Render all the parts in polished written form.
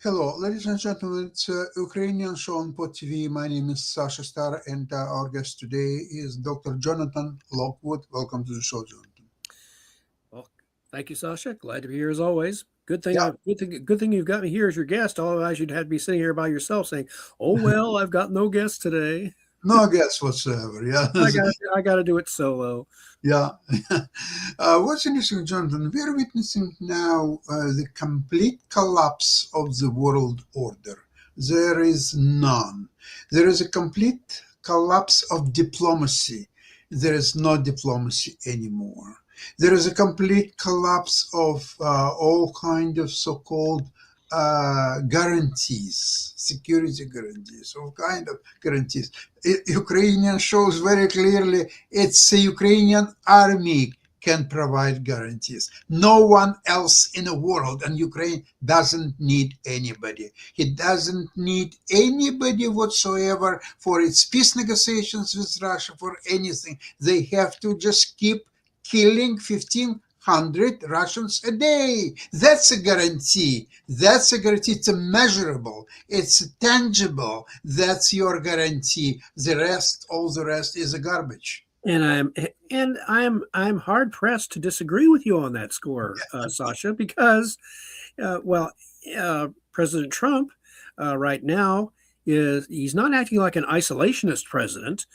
Hello, ladies and gentlemen. It's Ukrainian show on Pod TV. My name is Sasha Star, and our guest today is Dr. Jonathan Lockwood. Welcome to the show, Jonathan. Well, thank you, Sasha. Glad to be here as always. Good thing, Yeah, good thing you've got me here as your guest. Otherwise, you'd have to be sitting here by yourself saying, "Oh well, I've got no guest today. no guess whatsoever. Yeah, I got to do it solo." yeah. What's interesting, Jonathan? We're witnessing now the complete collapse of the world order. There is none. There is a complete collapse of diplomacy. There is no diplomacy anymore. There is a complete collapse of all kind of so-called guarantees, security guarantees, all kind of guarantees. Ukrainian shows very clearly it's the Ukrainian army can provide guarantees. No one else in the world, and Ukraine doesn't need anybody. It doesn't need anybody whatsoever for its peace negotiations with Russia, for anything. They have to just keep killing 1,500 Russians a day. That's a guarantee. That's a guarantee. It's measurable. It's tangible. That's your guarantee. The rest, all the rest is a garbage. I'm hard pressed to disagree with you on that score, Sasha, because President Trump right now he's not acting like an isolationist president.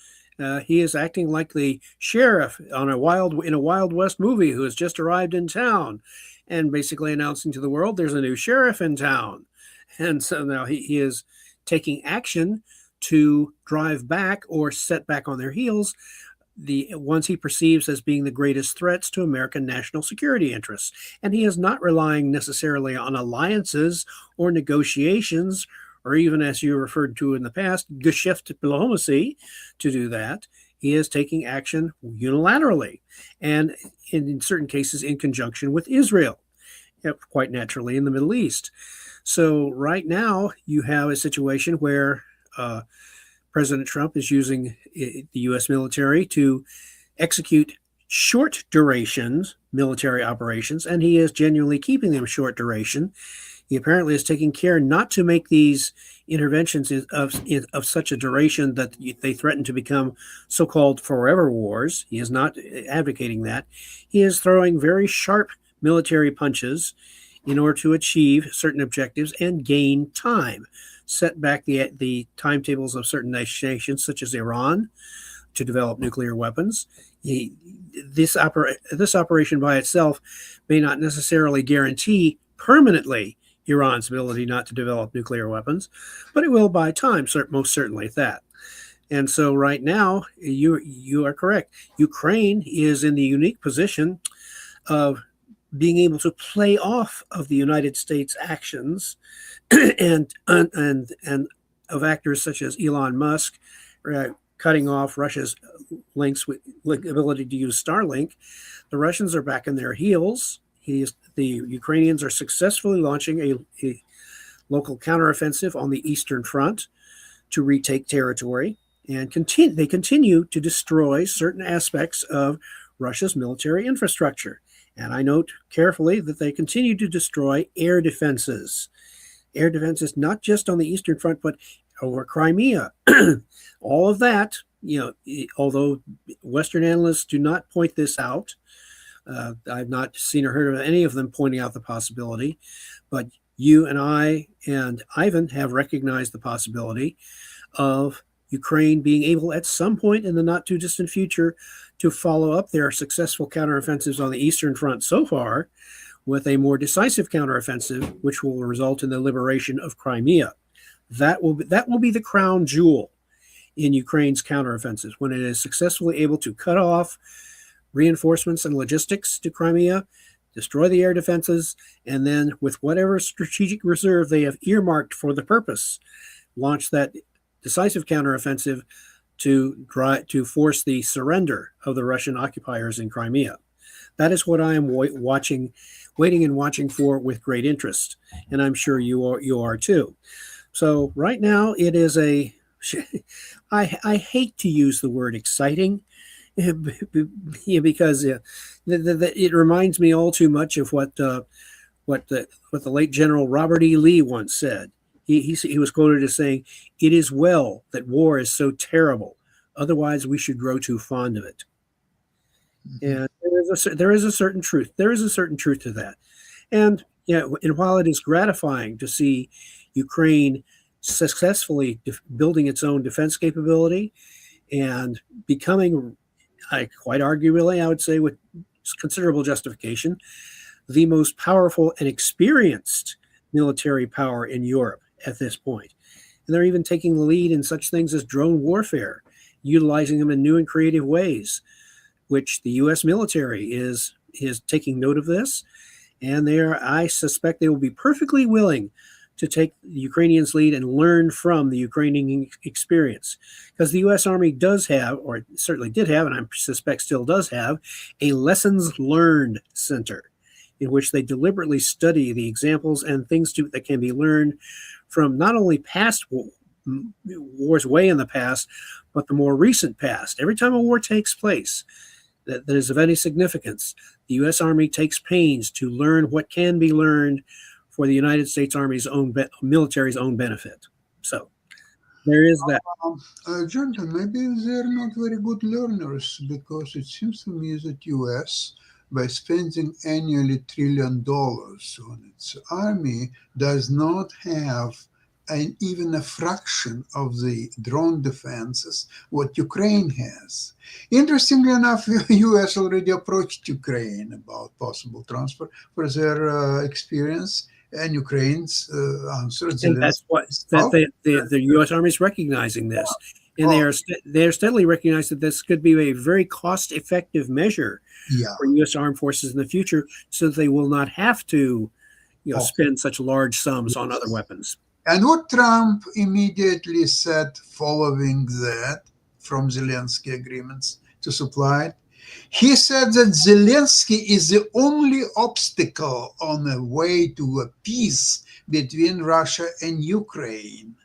He is acting like the sheriff in a Wild West movie who has just arrived in town, and basically announcing to the world there's a new sheriff in town. And so now he is taking action to drive back or set back on their heels the ones he perceives as being the greatest threats to American national security interests. And he is not relying necessarily on alliances or negotiations, or even, as you referred to in the past, Geschäft diplomacy to do that. He is taking action unilaterally, and in certain cases in conjunction with Israel, quite naturally in the Middle East. So right now you have a situation where President Trump is using the U.S. military to execute short duration military operations, and he is genuinely keeping them short duration. He apparently is taking care not to make these interventions of such a duration that they threaten to become so-called forever wars. He is not advocating that. He is throwing very sharp military punches in order to achieve certain objectives and gain time. Set back the timetables of certain nations, such as Iran, to develop nuclear weapons. This operation by itself may not necessarily guarantee permanently Iran's ability not to develop nuclear weapons, but it will buy time, most certainly at that. And so right now, you are correct. Ukraine is in the unique position of being able to play off of the United States actions and of actors such as Elon Musk, cutting off Russia's links with ability to use Starlink. The Russians are back in their heels. The Ukrainians are successfully launching a local counteroffensive on the Eastern Front to retake territory, and they continue to destroy certain aspects of Russia's military infrastructure. And I note carefully that they continue to destroy air defenses. Air defenses not just on the Eastern Front, but over Crimea. All of that, although Western analysts do not point this out, I've not seen or heard of any of them pointing out the possibility, but you and I and Ivan have recognized the possibility of Ukraine being able at some point in the not too distant future to follow up their successful counteroffensives on the Eastern Front so far with a more decisive counteroffensive, which will result in the liberation of Crimea. That will be the crown jewel in Ukraine's counteroffensives when it is successfully able to cut off reinforcements and logistics to Crimea, destroy the air defenses, and then, with whatever strategic reserve they have earmarked for the purpose, launch that decisive counteroffensive to force the surrender of the Russian occupiers in Crimea. That is what I am waiting and watching for with great interest, and I'm sure you are too. So right now it is I hate to use the word exciting, because it reminds me all too much of what the late General Robert E. Lee once said. He was quoted as saying, "It is well that war is so terrible. Otherwise, we should grow too fond of it." And there is a certain truth. There is a certain truth to that. And and while it is gratifying to see Ukraine successfully building its own defense capability and becoming, quite arguably, I would say with considerable justification, the most powerful and experienced military power in Europe at this point. And they're even taking the lead in such things as drone warfare, utilizing them in new and creative ways, which the U.S. military is taking note of this. And I suspect they will be perfectly willing to take the Ukrainians' lead and learn from the Ukrainian experience. Because the U.S. Army does have, or certainly did have, and I suspect still does have, a lessons learned center in which they deliberately study the examples and things that can be learned from not only past wars way in the past, but the more recent past. Every time a war takes place that is of any significance, the U.S. Army takes pains to learn what can be learned for the United States Army's own military's own benefit. So there is that. Jonathan, maybe they're not very good learners, because it seems to me that U.S., by spending annually $1 trillion on its army, does not have even a fraction of the drone defenses what Ukraine has. Interestingly enough, U.S. already approached Ukraine about possible transfer for their experience, and Ukraine's answer. And that's what the U.S. Army is recognizing this, and they are steadily recognizing that this could be a very cost-effective measure for U.S. armed forces in the future, so that they will not have to, spend such large sums on other weapons. And what Trump immediately said following that, from Zelensky agreements to supply it, he said that Zelensky is the only obstacle on the way to a peace between Russia and Ukraine.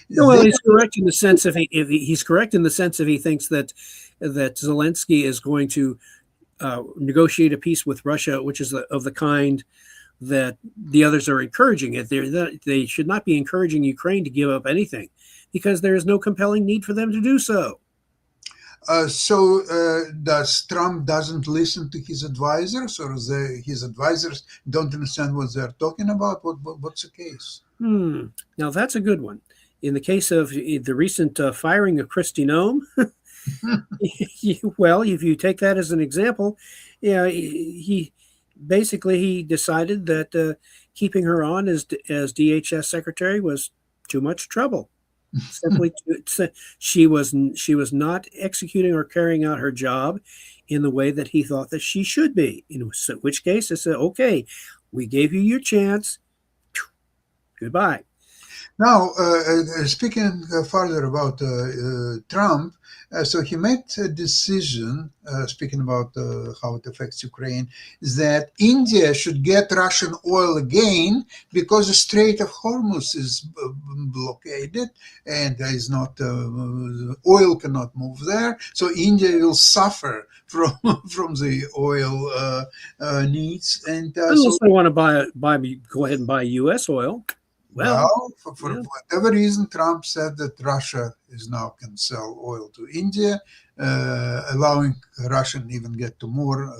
Well, he's correct in the sense if he thinks that Zelensky is going to negotiate a peace with Russia, which is of the kind that the others are encouraging it. They should not be encouraging Ukraine to give up anything, because there is no compelling need for them to do so. So does Trump doesn't listen to his advisors, or his advisors don't understand what they're talking about? What's the case? Now that's a good one. In the case of the recent firing of Kristi Noem, well, if you take that as an example, he decided that keeping her on as DHS secretary was too much trouble. Simply, she was not executing or carrying out her job in the way that he thought that she should be. In which case, I said, "Okay, we gave you your chance. Goodbye." Now, speaking further about Trump, so he made a decision, speaking about how it affects Ukraine, is that India should get Russian oil again because the Strait of Hormuz is blockaded and there is not, oil cannot move there. So India will suffer from the oil needs. And unless they want to go ahead and buy U.S. oil. Well, for whatever reason, Trump said that Russia now can sell oil to India, allowing Russia to even get to more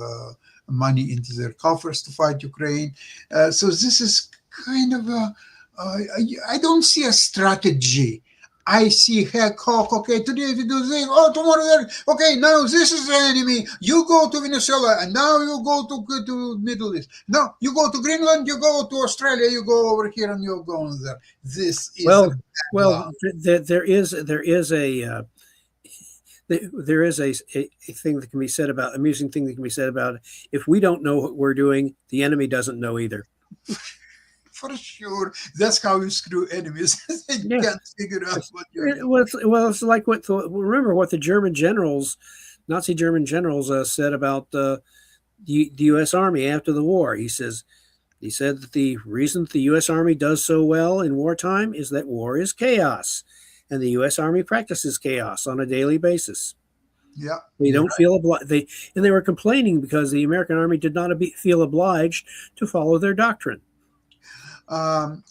money into their coffers to fight Ukraine. So this is kind of I don't see a strategy. I see okay, today we do this, tomorrow that, okay, now this is the enemy. You go to Venezuela, and now you go to Middle East. No, you go to Greenland, you go to Australia, you go over here, and you're going there. This is there is a thing that can be said about amusing thing that can be said about if we don't know what we're doing, the enemy doesn't know either. For sure, that's how you screw enemies. They Yeah. can't figure out what you're doing. It's like remember what the German generals, Nazi German generals, said about the U.S. Army after the war. He said that the reason the U.S. Army does so well in wartime is that war is chaos, and the U.S. Army practices chaos on a daily basis. Yeah, They you're don't feel obliged. They were complaining because the American Army did not feel obliged to follow their doctrine.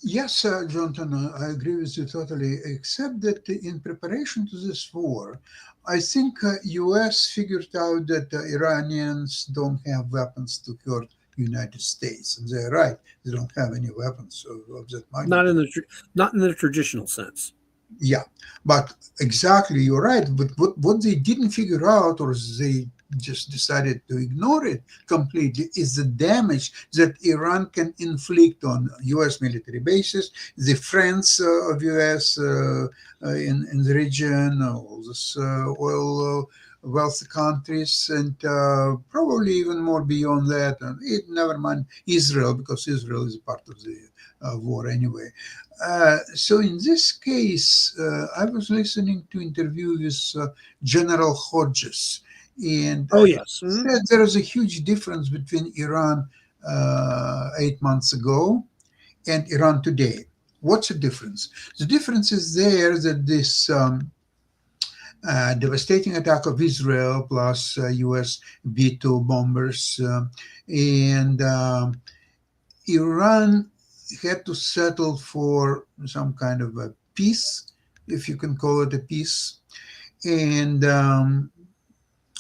Yes, Jonathan, I agree with you totally, except that in preparation to this war, I think U.S. figured out that the Iranians don't have weapons to hurt United States. And they're right. They don't have any weapons of that magnitude. Not in the traditional sense. Yeah, but exactly, you're right. But what they didn't figure out, or they just decided to ignore it completely, is the damage that Iran can inflict on U.S. military bases, the friends of U.S. In the region, all this oil wealthy countries, and probably even more beyond that. And never mind Israel, because Israel is part of the war anyway. So in this case, I was listening to interview with General Hodges, and Oh he yes. said there is a huge difference between Iran 8 months ago and Iran today. What's the difference? The difference is there that this devastating attack of Israel plus U.S. B-2 bombers and Iran had to settle for some kind of a peace, if you can call it a peace. And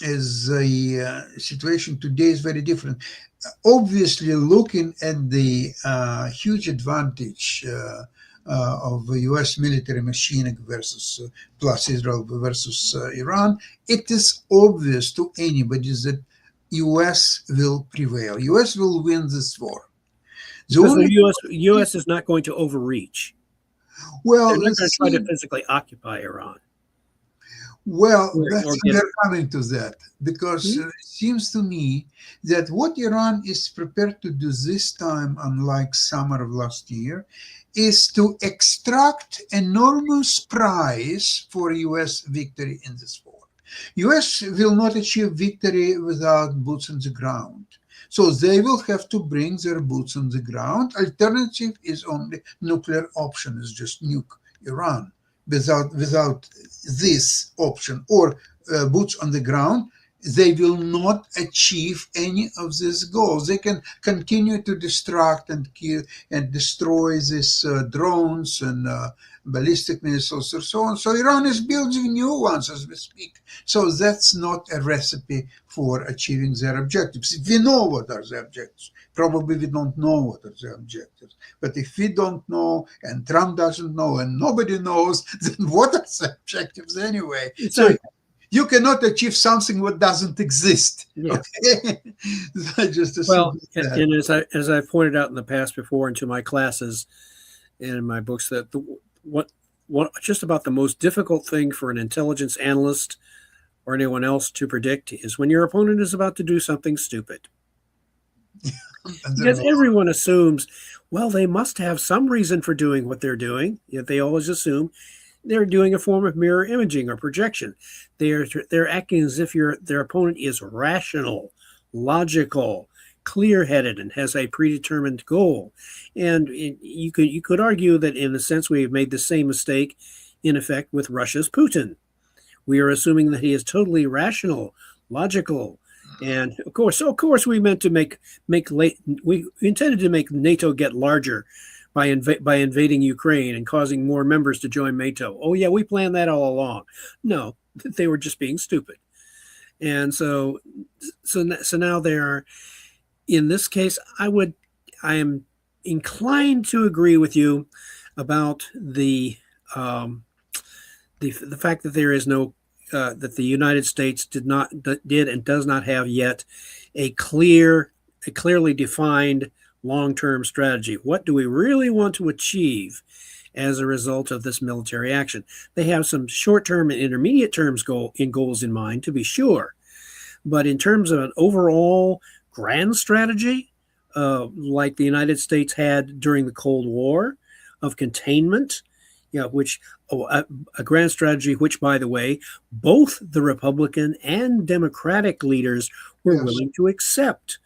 as the situation today is very different. Obviously, looking at the huge advantage of the U.S. military machine versus plus Israel versus Iran, it is obvious to anybody that U.S. will prevail. U.S. will win this war. Because the U.S. is not going to overreach. Well, they're not going to try to physically occupy Iran. Well, we're coming to that because it seems to me that what Iran is prepared to do this time, unlike summer of last year, is to extract enormous prize for U.S. victory in this war. U.S. will not achieve victory without boots on the ground. So they will have to bring their boots on the ground. Alternative is only nuclear option, is just nuke Iran. Without this option or boots on the ground, they will not achieve any of these goals. They can continue to distract and kill and destroy these drones and ballistic missiles and so on. So Iran is building new ones as we speak. So that's not a recipe for achieving their objectives. We know what are the objectives. Probably we don't know what are the objectives. But if we don't know, and Trump doesn't know, and nobody knows, then what are the objectives anyway? Exactly. So you cannot achieve something what doesn't exist. Yeah. Okay? And as I pointed out in the past before into my classes and in my books, that what just about the most difficult thing for an intelligence analyst or anyone else to predict is when your opponent is about to do something stupid. Because everyone assumes, well, they must have some reason for doing what they're doing. Yet they always assume they're doing a form of mirror imaging or projection. They're acting as if their opponent is rational, logical, clear-headed, and has a predetermined goal. And you could argue that in a sense we have made the same mistake, in effect, with Russia's Putin. We are assuming that he is totally rational, logical. And of course, we meant to we intended to make NATO get larger by invading Ukraine and causing more members to join NATO. Oh yeah, we planned that all along. No, they were just being stupid. And so now they are. In this case, I am inclined to agree with you about the fact that there is no. That the United States did and does not have yet a clearly defined long-term strategy. What do we really want to achieve? as a result of this military action. They have some short-term and intermediate terms goals in mind, to be sure, but in terms of an overall grand strategy, like the United States had during the Cold War, of containment, which a grand strategy, which, by the way, both the Republican and Democratic leaders were Yes. willing to accept,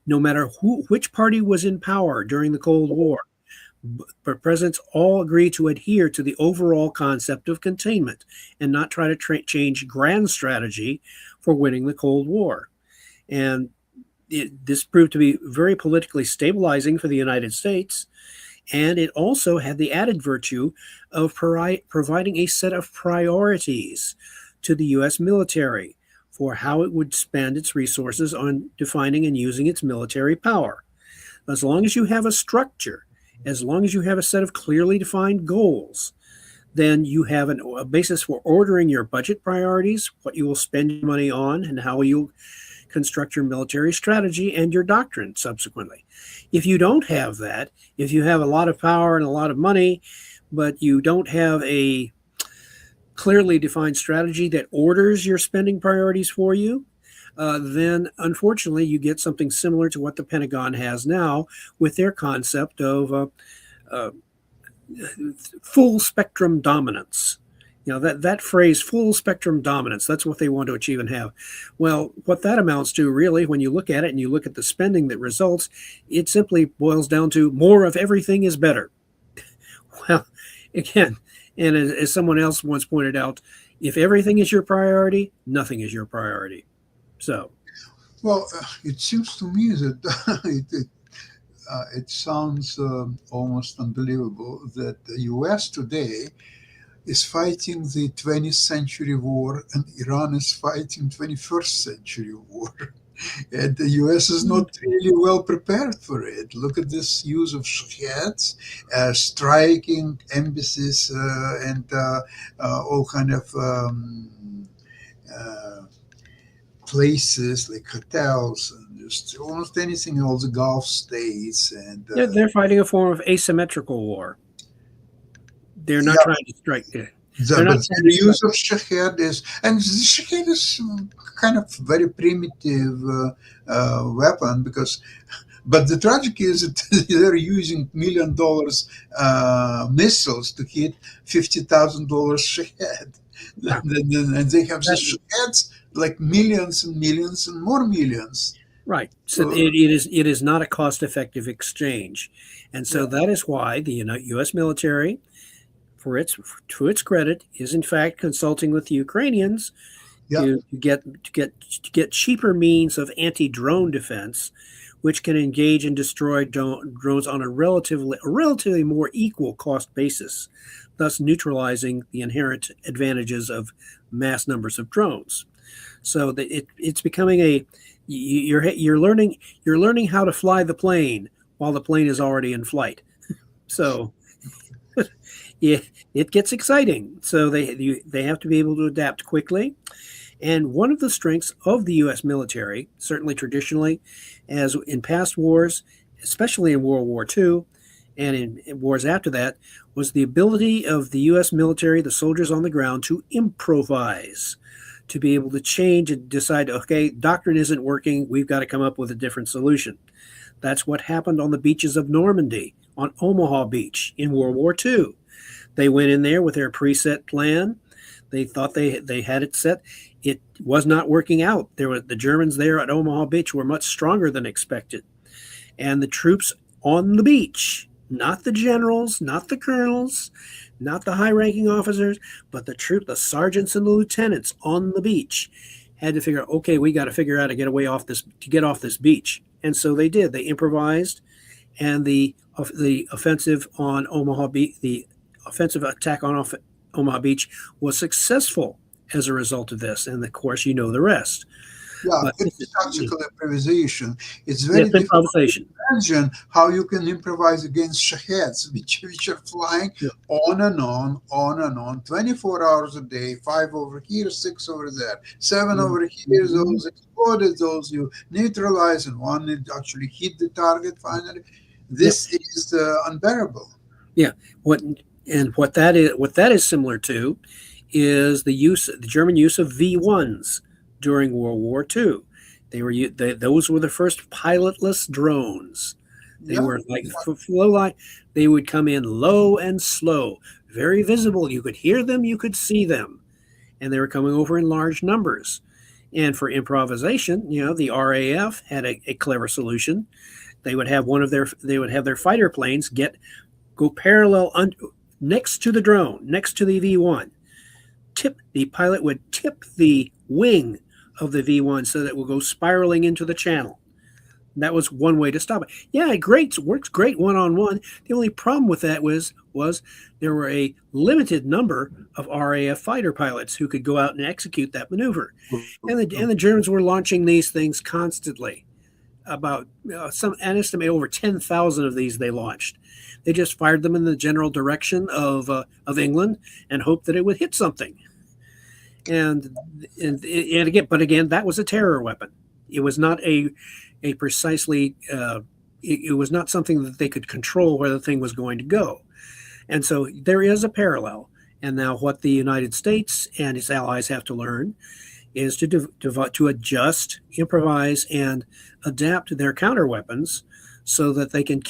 no matter which party was in power during the Cold War. But presidents all agreed to adhere to the overall concept of containment and not try to change grand strategy for winning the Cold War. And this proved to be very politically stabilizing for the United States. And it also had the added virtue of providing a set of priorities to the U.S. military for how it would spend its resources on defining and using its military power. As long as you have a structure, as long as you have a set of clearly defined goals, then you have a basis for ordering your budget priorities, what you will spend your money on, and how you construct your military strategy and your doctrine subsequently. If you don't have that, if you have a lot of power and a lot of money, but you don't have a clearly defined strategy that orders your spending priorities for you, then unfortunately you get something similar to what the Pentagon has now with their concept of full spectrum dominance. That phrase, full spectrum dominance, that's what they want to achieve and have. Well, what that amounts to, really, when you look at it and you look at the spending that results, it simply boils down to more of everything is better. Well, again, and as someone else once pointed out, if everything is your priority, nothing is your priority. So, Well, it seems to me that it sounds almost unbelievable that the U.S. today is fighting the 20th century war and Iran is fighting 21st century war. And the U.S. is not really well prepared for it. Look at this use of shaheds, striking embassies and all kind of places like hotels and just almost anything in all the Gulf states. And they're fighting a form of asymmetrical war. They're not trying to strike. The use of shahed is, and the shahed is kind of very primitive weapon but the tragic is that they're using $1 million missiles to hit $50,000 shahed. Yeah. And they have the shaheds like millions and millions and more millions. Right. So it is not a cost-effective exchange. And so that is why the U.S. military, to its credit, is in fact consulting with the Ukrainians to get cheaper means of anti-drone defense, which can engage and destroy drones on a relatively more equal cost basis, thus neutralizing the inherent advantages of mass numbers of drones. So that it's becoming you're learning how to fly the plane while the plane is already in flight. So it gets exciting. So they have to be able to adapt quickly. And one of the strengths of the U.S. military, certainly traditionally, as in past wars, especially in World War II and in wars after that, was the ability of the U.S. military, the soldiers on the ground, to improvise, to be able to change and decide, okay, doctrine isn't working, we've got to come up with a different solution. That's what happened on the beaches of Normandy, on Omaha Beach in World War II. They went in there with their preset plan. They thought they had it set. It was not working out. The Germans there at Omaha Beach were much stronger than expected. And the troops on the beach, not the generals, not the colonels, not the high-ranking officers, but the sergeants and the lieutenants on the beach had to figure out, okay, we got to figure out how to get off this beach. And so they did. They improvised, and the offensive on Omaha Beach, the offensive attack on Omaha Beach was successful as a result of this. And of course, you know the rest. Yeah, it's tactical improvisation. It's very difficult to imagine how you can improvise against shaheds, which are flying on and on, 24 hours a day, 5 over here, 6 over there, 7 over here, those exploded, those you neutralize, and one actually hit the target finally. This is unbearable. Yeah. And what that is similar to is the German use of V1s during World War II. Those were the first pilotless drones. They Yeah. were like flow line. They would come in low and slow, very visible. You could hear them, you could see them, and they were coming over in large numbers. And for improvisation, the RAF had a clever solution. They would have their fighter planes go parallel next to the drone, next to the V1. The pilot would tip the wing of the V1 so that it will go spiraling into the channel. That was one way to stop it. Yeah, works great one-on-one. The only problem with that was there were a limited number of RAF fighter pilots who could go out and execute that maneuver, and the Germans were launching these things constantly. About an estimate over 10,000 of these they launched. They just fired them in the general direction of England and hoped that it would hit something. And again, that was a terror weapon. It was not a precisely. It was not something that they could control where the thing was going to go. And so there is a parallel. And now what the United States and its allies have to learn is to adjust, improvise, and adapt their counter weapons so that they can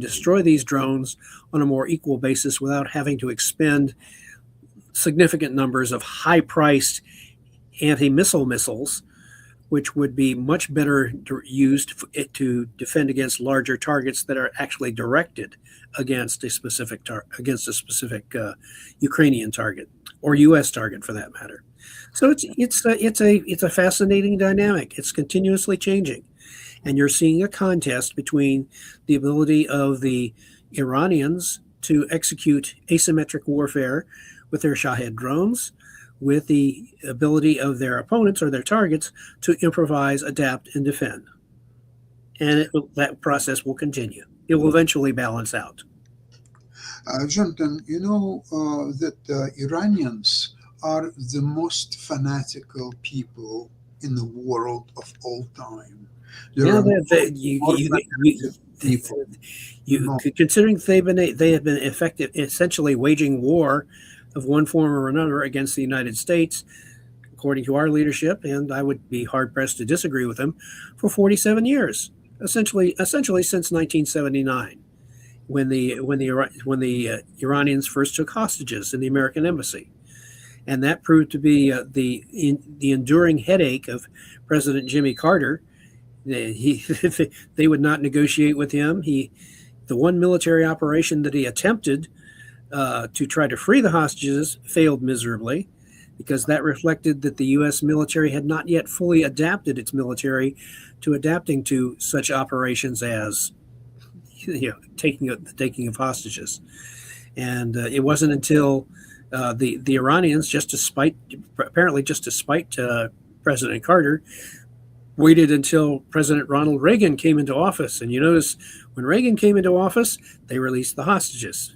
destroy these drones on a more equal basis without having to expend significant numbers of high-priced anti-missile missiles, which would be much better used to defend against larger targets that are actually directed against a specific Ukrainian target or U.S. target, for that matter. So it's a fascinating dynamic. It's continuously changing, and you're seeing a contest between the ability of the Iranians to execute asymmetric warfare with their Shahed drones, with the ability of their opponents or their targets to improvise, adapt, and defend. And that process will continue. It will eventually balance out. Jonathan, you know that Iranians are the most fanatical people in the world of all time. Considering they have been effective, essentially waging war of one form or another against the United States, according to our leadership, and I would be hard pressed to disagree with them, for 47 years, essentially since 1979, when the Iranians first took hostages in the American embassy. And that proved to be the enduring headache of President Jimmy Carter. They would not negotiate with him. The one military operation that he attempted to try to free the hostages failed miserably, because that reflected that the U.S. military had not yet fully adapted its military to adapting to such operations as taking of hostages. And it wasn't until the Iranians, just to spite President Carter, waited until President Ronald Reagan came into office. And you notice when Reagan came into office, they released the hostages.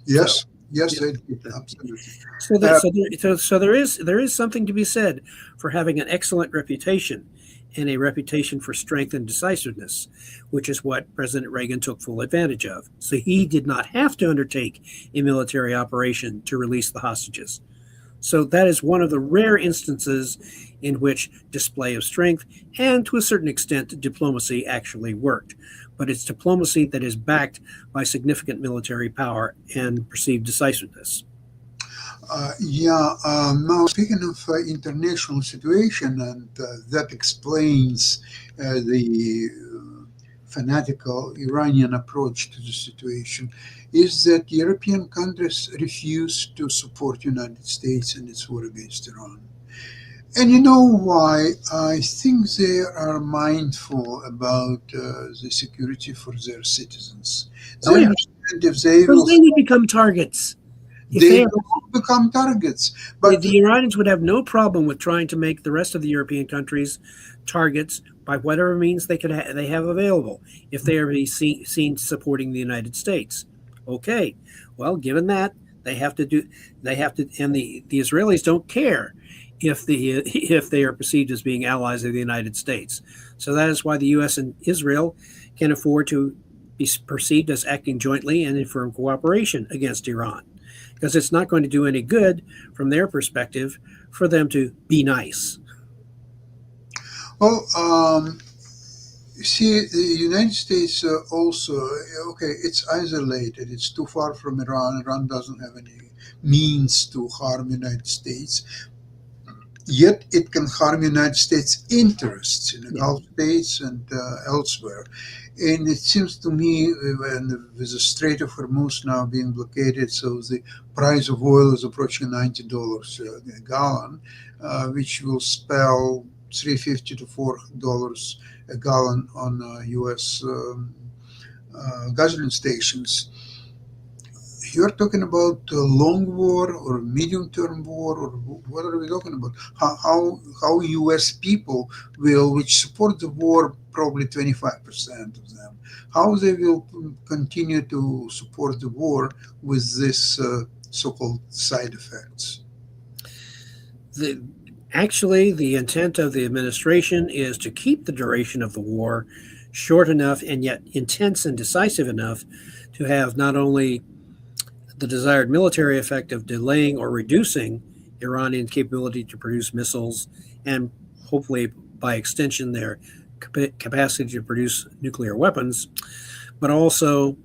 Yes, they did, absolutely. So there is something to be said for having an excellent reputation and a reputation for strength and decisiveness, which is what President Reagan took full advantage of. So he did not have to undertake a military operation to release the hostages. So that is one of the rare instances in which display of strength and, to a certain extent, diplomacy actually worked. But it's diplomacy that is backed by significant military power and perceived decisiveness. Now speaking of international situation, and that explains the fanatical Iranian approach to the situation, is that European countries refuse to support United States in its war against Iran. And you know why? I think they are mindful about the security for their citizens. They understand if they would become targets. They will become targets. But the Iranians would have no problem with trying to make the rest of the European countries targets by whatever means they have available, if they are seen supporting the United States. Okay, well, given that, and the Israelis don't care if they are perceived as being allies of the United States. So that is why the U.S. and Israel can afford to be perceived as acting jointly and in firm cooperation against Iran. because it's not going to do any good from their perspective for them to be nice. Well, see, the United States also, okay, it's isolated. It's too far from Iran. Iran doesn't have any means to harm United States. Yet it can harm United States interests in the Yeah. Gulf states and elsewhere. And it seems to me, with the Strait of Hormuz now being blockaded, so the price of oil is approaching $90 a gallon, which will spell $3.50 to $4 a gallon on U.S. Gasoline stations. You're talking about a long war or medium-term war, or what are we talking about? How U.S. people will, which support the war, probably 25% of them, how they will continue to support the war with this so-called side effects? The, Actually, the intent of the administration is to keep the duration of the war short enough and yet intense and decisive enough to have not only the desired military effect of delaying or reducing Iranian capability to produce missiles and hopefully by extension their capacity to produce nuclear weapons, but also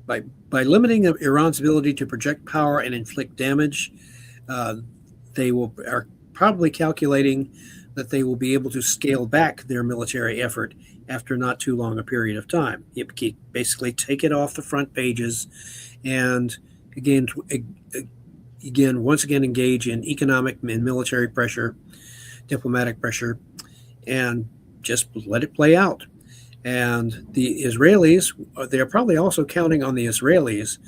by limiting Iran's ability to project power and inflict damage, uh, they are probably calculating that they will be able to scale back their military effort after not too long a period of time. You basically take it off the front pages and again, once again, engage in economic and military pressure, diplomatic pressure, and just let it play out. And the Israelis, they're probably also counting on the Israelis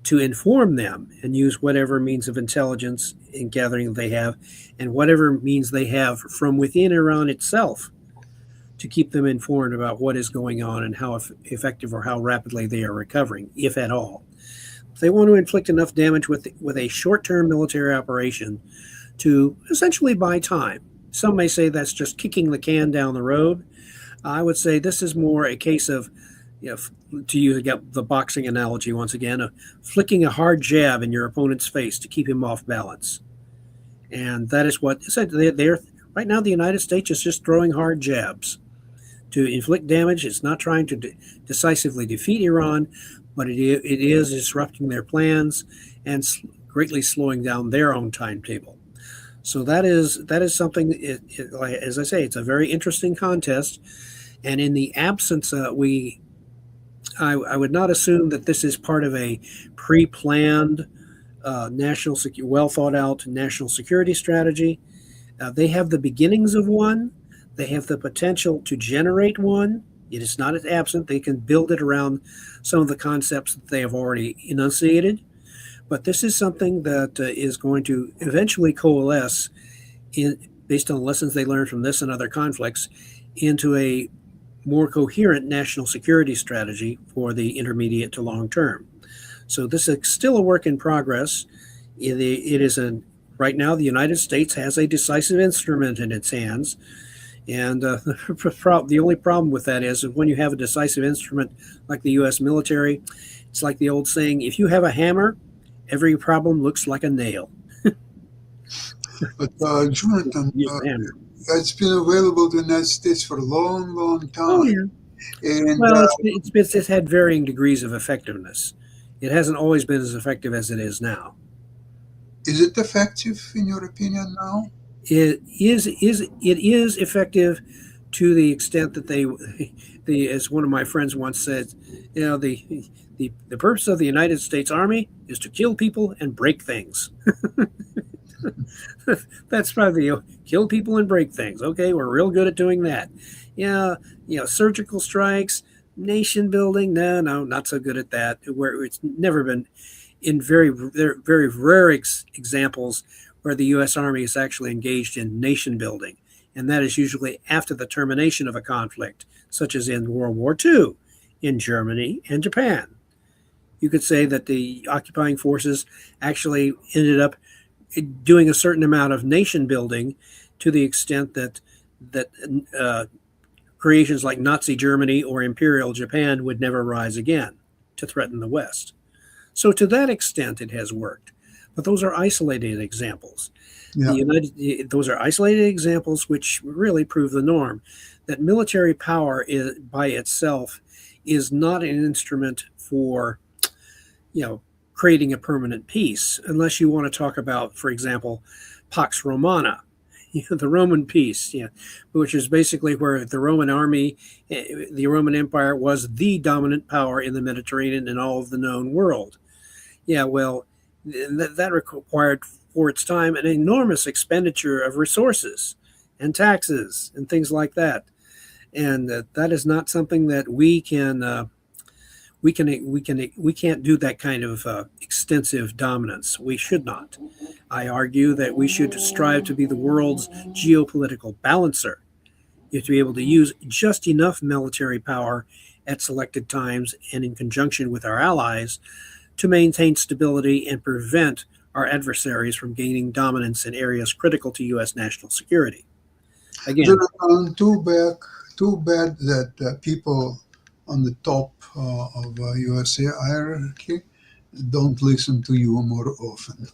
to inform them and use whatever means of intelligence and gathering they have and whatever means they have from within Iran itself to keep them informed about what is going on and how effective or how rapidly they are recovering, if at all. They want to inflict enough damage with a short-term military operation to essentially buy time. Some may say that's just kicking the can down the road. I would say this is more a case of, to use the boxing analogy once again, of flicking a hard jab in your opponent's face to keep him off balance. And that is what they're right now. The United States is just throwing hard jabs to inflict damage. It's not trying to decisively defeat Iran, but it is disrupting their plans and greatly slowing down their own timetable. So that is something. As I say, it's a very interesting contest, and in the absence, I would not assume that this is part of a pre-planned, well thought out national security strategy. They have the beginnings of one. They have the potential to generate one. It is not absent. They can build it around some of the concepts that they have already enunciated. But this is something that is going to eventually coalesce, based on the lessons they learned from this and other conflicts, into a more coherent national security strategy for the intermediate to long term. So this is still a work in progress. Right now, the United States has a decisive instrument in its hands. And the only problem with that is when you have a decisive instrument like the U.S. military, it's like the old saying, if you have a hammer, every problem looks like a nail. But Jonathan, it's been available to the United States for a long, long time. Oh, yeah. And, well, it's had varying degrees of effectiveness. It hasn't always been as effective as it is now. Is it effective, in your opinion, now? It is effective to the extent that as one of my friends once said, the purpose of the United States Army is to kill people and break things. That's probably kill people and break things. Okay, we're real good at doing that. Yeah, surgical strikes, nation building. No, not so good at that. Where it's never been, in very rare examples where the U.S. Army is actually engaged in nation building, and that is usually after the termination of a conflict, such as in World War II, in Germany and Japan. You could say that the occupying forces actually ended up doing a certain amount of nation building to the extent that creations like Nazi Germany or Imperial Japan would never rise again to threaten the West. So to that extent, it has worked. but those are isolated examples. Yeah. Those are isolated examples which really prove the norm, that military power is, by itself, is not an instrument for, creating a permanent peace, unless you want to talk about, for example, Pax Romana, the Roman peace, which is basically where the Roman army, the Roman Empire was the dominant power in the Mediterranean and all of the known world. Yeah, well, that required for its time an enormous expenditure of resources and taxes and things like that, and that is not something that we can't do that kind of extensive dominance. We should not. I argue that we should strive to be the world's geopolitical balancer. You have to be able to use just enough military power at selected times and in conjunction with our allies to maintain stability and prevent our adversaries from gaining dominance in areas critical to U.S. national security. Again, too bad that people on the top of USA hierarchy don't listen to you more often.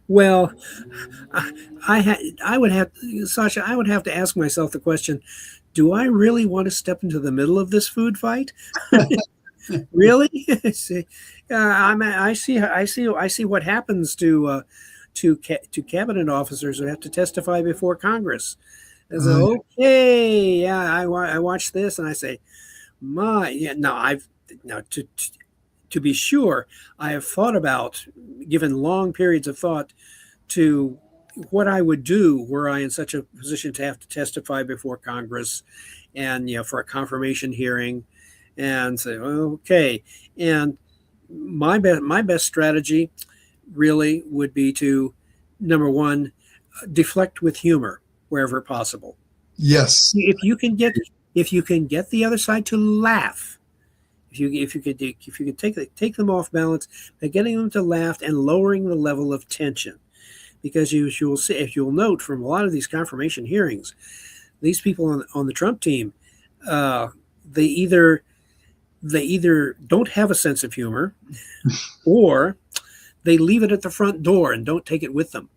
Well, I would have, Sasha, I would have to ask myself the question: do I really want to step into the middle of this food fight? Really? I see what happens to cabinet officers who have to testify before Congress. And so, okay, yeah, I watch this and I say, to be sure, I have thought about, given long periods of thought, to what I would do were I in such a position to have to testify before Congress, and for a confirmation hearing, and say, okay, and my best strategy really would be to, number one, deflect with humor wherever possible. Yes. If you can get the other side to laugh, if you could take them off balance by getting them to laugh and lowering the level of tension, because you'll note from a lot of these confirmation hearings, these people on the Trump team, they either don't have a sense of humor, or they leave it at the front door and don't take it with them.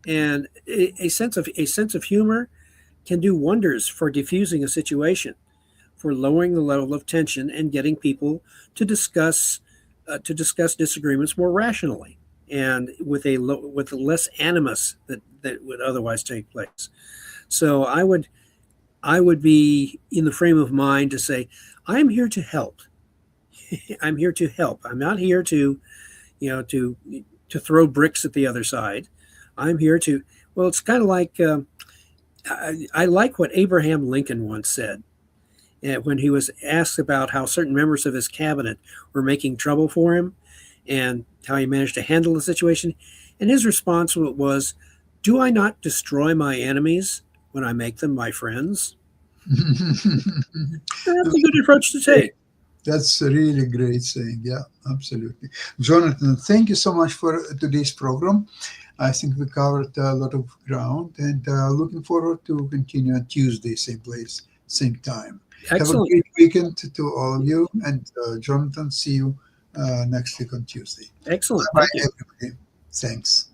And a sense of humor can do wonders for diffusing a situation, for lowering the level of tension and getting people to discuss disagreements more rationally and with less animus that would otherwise take place. So I would be in the frame of mind to say, I'm here to help. I'm here to help. I'm not here to throw bricks at the other side. I'm here to, well, it's kind of like, I like what Abraham Lincoln once said when he was asked about how certain members of his cabinet were making trouble for him and how he managed to handle the situation. And his response was, do I not destroy my enemies when I make them my friends? That's a good approach to take. That's a really great saying. Yeah, absolutely. Jonathan, thank you so much for today's program. I think we covered a lot of ground, and looking forward to continue on Tuesday, same place, same time. Excellent. Have a great weekend to all of you. And Jonathan, see you next week on Tuesday. Excellent. Bye, everybody. Thanks.